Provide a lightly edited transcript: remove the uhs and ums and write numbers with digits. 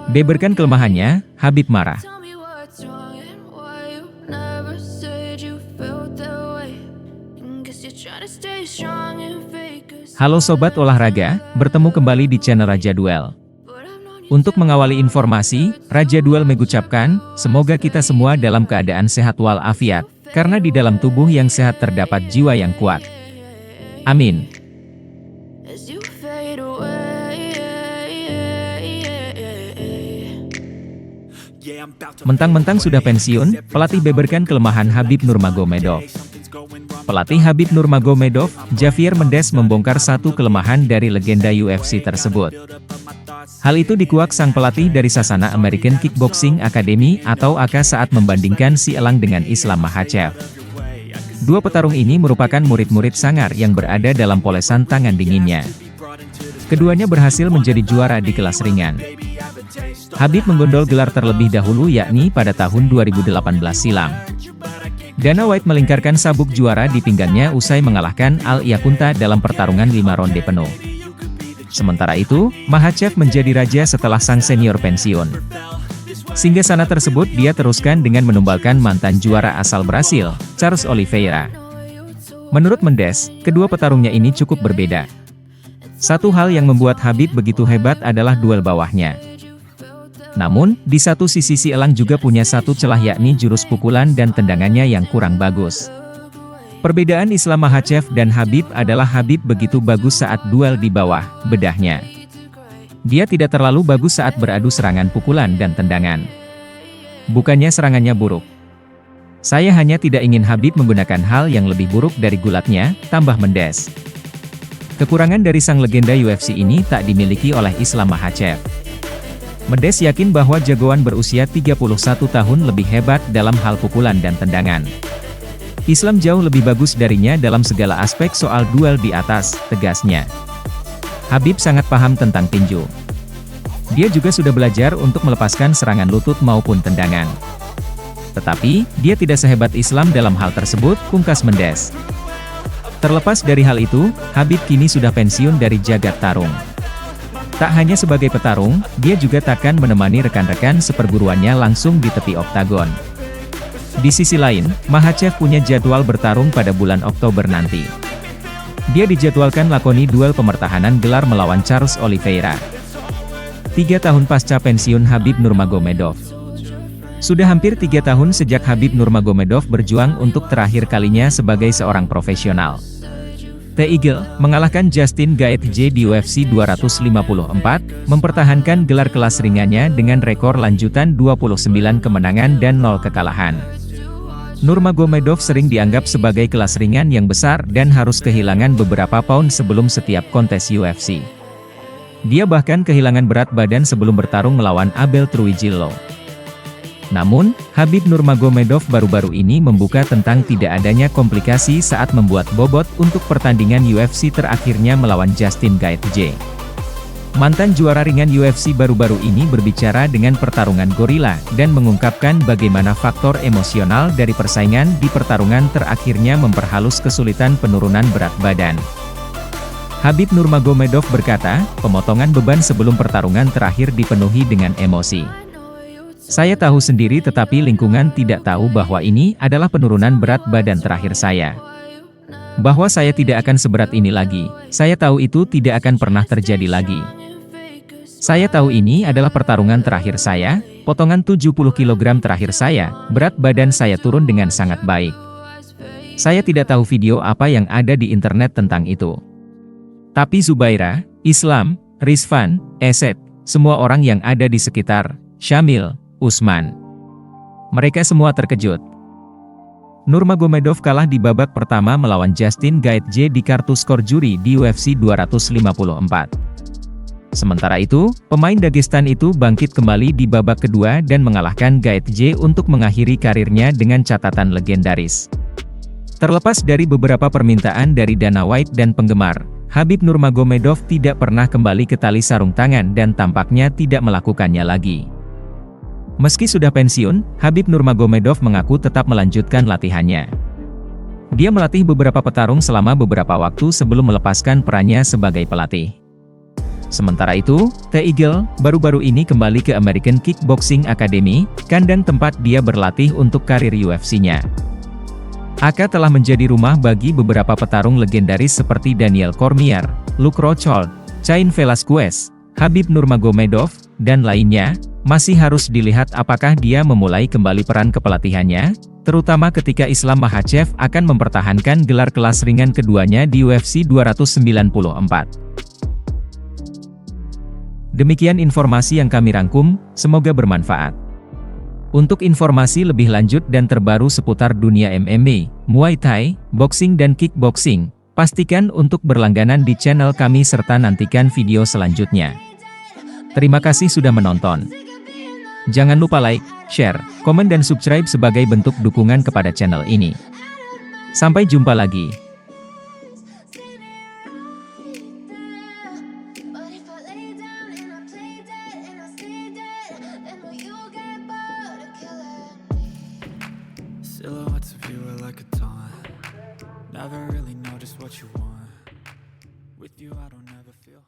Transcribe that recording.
Beberkan kelemahannya, Khabib marah. Halo Sobat Olahraga, bertemu kembali di channel Raja Duel. Untuk mengawali informasi, Raja Duel mengucapkan, semoga kita semua dalam keadaan sehat walafiat, karena di dalam tubuh yang sehat terdapat jiwa yang kuat. Amin. Mentang-mentang sudah pensiun, pelatih beberkan kelemahan Khabib Nurmagomedov. Pelatih Khabib Nurmagomedov, Javier Mendes membongkar satu kelemahan dari legenda UFC tersebut. Hal itu dikuak sang pelatih dari Sasana American Kickboxing Academy atau AK saat membandingkan si elang dengan Islam Makhachev. Dua petarung ini merupakan murid-murid sangar yang berada dalam polesan tangan dinginnya. Keduanya berhasil menjadi juara di kelas ringan. Khabib menggondol gelar terlebih dahulu yakni pada tahun 2018 silam. Dana White melingkarkan sabuk juara di pinggangnya usai mengalahkan Al Iaquinta dalam pertarungan 5 ronde penuh. Sementara itu, Makhachev menjadi raja setelah sang senior pensiun. Singgasana tersebut dia teruskan dengan menumbalkan mantan juara asal Brasil, Charles Oliveira. Menurut Mendes, kedua petarungnya ini cukup berbeda. Satu hal yang membuat Khabib begitu hebat adalah duel bawahnya. Namun, di satu sisi si elang juga punya satu celah yakni jurus pukulan dan tendangannya yang kurang bagus. Perbedaan Islam Makhachev dan Khabib adalah Khabib begitu bagus saat duel di bawah, bedahnya. Dia tidak terlalu bagus saat beradu serangan pukulan dan tendangan. Bukannya serangannya buruk. Saya hanya tidak ingin Khabib menggunakan hal yang lebih buruk dari gulatnya, tambah Mendes. Kekurangan dari sang legenda UFC ini tak dimiliki oleh Islam Makhachev. Mendes yakin bahwa jagoan berusia 31 tahun lebih hebat dalam hal pukulan dan tendangan. Islam jauh lebih bagus darinya dalam segala aspek soal duel di atas, tegasnya. Khabib sangat paham tentang tinju. Dia juga sudah belajar untuk melepaskan serangan lutut maupun tendangan. Tetapi, dia tidak sehebat Islam dalam hal tersebut, pungkas Mendes. Terlepas dari hal itu, Khabib kini sudah pensiun dari jagat tarung. Tak hanya sebagai petarung, dia juga takkan menemani rekan-rekan seperguruannya langsung di tepi oktagon. Di sisi lain, Makhachev punya jadwal bertarung pada bulan Oktober nanti. Dia dijadwalkan lakoni duel pemertahanan gelar melawan Charles Oliveira. 3 tahun pasca pensiun Khabib Nurmagomedov. Sudah hampir 3 tahun sejak Khabib Nurmagomedov berjuang untuk terakhir kalinya sebagai seorang profesional. The Eagle mengalahkan Justin Gaethje di UFC 254, mempertahankan gelar kelas ringannya dengan rekor lanjutan 29 kemenangan dan 0 kekalahan. Nurmagomedov sering dianggap sebagai kelas ringan yang besar dan harus kehilangan beberapa pound sebelum setiap kontes UFC. Dia bahkan kehilangan berat badan sebelum bertarung melawan Abel Trujillo. Namun, Khabib Nurmagomedov baru-baru ini membuka tentang tidak adanya komplikasi saat membuat bobot untuk pertandingan UFC terakhirnya melawan Justin Gaethje. Mantan juara ringan UFC baru-baru ini berbicara dengan pertarungan gorila dan mengungkapkan bagaimana faktor emosional dari persaingan di pertarungan terakhirnya memperhalus kesulitan penurunan berat badan. Khabib Nurmagomedov berkata, pemotongan beban sebelum pertarungan terakhir dipenuhi dengan emosi. Saya tahu sendiri tetapi lingkungan tidak tahu bahwa ini adalah penurunan berat badan terakhir saya. Bahwa saya tidak akan seberat ini lagi, saya tahu itu tidak akan pernah terjadi lagi. Saya tahu ini adalah pertarungan terakhir saya, potongan 70 kg terakhir saya, berat badan saya turun dengan sangat baik. Saya tidak tahu video apa yang ada di internet tentang itu. Tapi Zubaira, Islam, Rizvan, Esed, semua orang yang ada di sekitar, Syamil, Usman. Mereka semua terkejut. Nurmagomedov kalah di babak pertama melawan Justin Gaethje di kartu skor juri di UFC 254. Sementara itu, pemain Dagestan itu bangkit kembali di babak kedua dan mengalahkan Gaethje untuk mengakhiri karirnya dengan catatan legendaris. Terlepas dari beberapa permintaan dari Dana White dan penggemar, Khabib Nurmagomedov tidak pernah kembali ke tali sarung tangan dan tampaknya tidak melakukannya lagi. Meski sudah pensiun, Khabib Nurmagomedov mengaku tetap melanjutkan latihannya. Dia melatih beberapa petarung selama beberapa waktu sebelum melepaskan perannya sebagai pelatih. Sementara itu, The Eagle, baru-baru ini kembali ke American Kickboxing Academy, kandang tempat dia berlatih untuk karir UFC-nya. AK telah menjadi rumah bagi beberapa petarung legendaris seperti Daniel Cormier, Luke Rockhold, Cain Velasquez, Khabib Nurmagomedov, dan lainnya. Masih harus dilihat apakah dia memulai kembali peran kepelatihannya, terutama ketika Islam Makhachev akan mempertahankan gelar kelas ringan keduanya di UFC 294. Demikian informasi yang kami rangkum, semoga bermanfaat. Untuk informasi lebih lanjut dan terbaru seputar dunia MMA, Muay Thai, boxing dan kickboxing, pastikan untuk berlangganan di channel kami serta nantikan video selanjutnya. Terima kasih sudah menonton. Jangan lupa like, share, komen dan subscribe sebagai bentuk dukungan kepada channel ini. Sampai jumpa lagi. Silhouettes of you are like a taunt. Never really know just what you want. With you I don't ever feel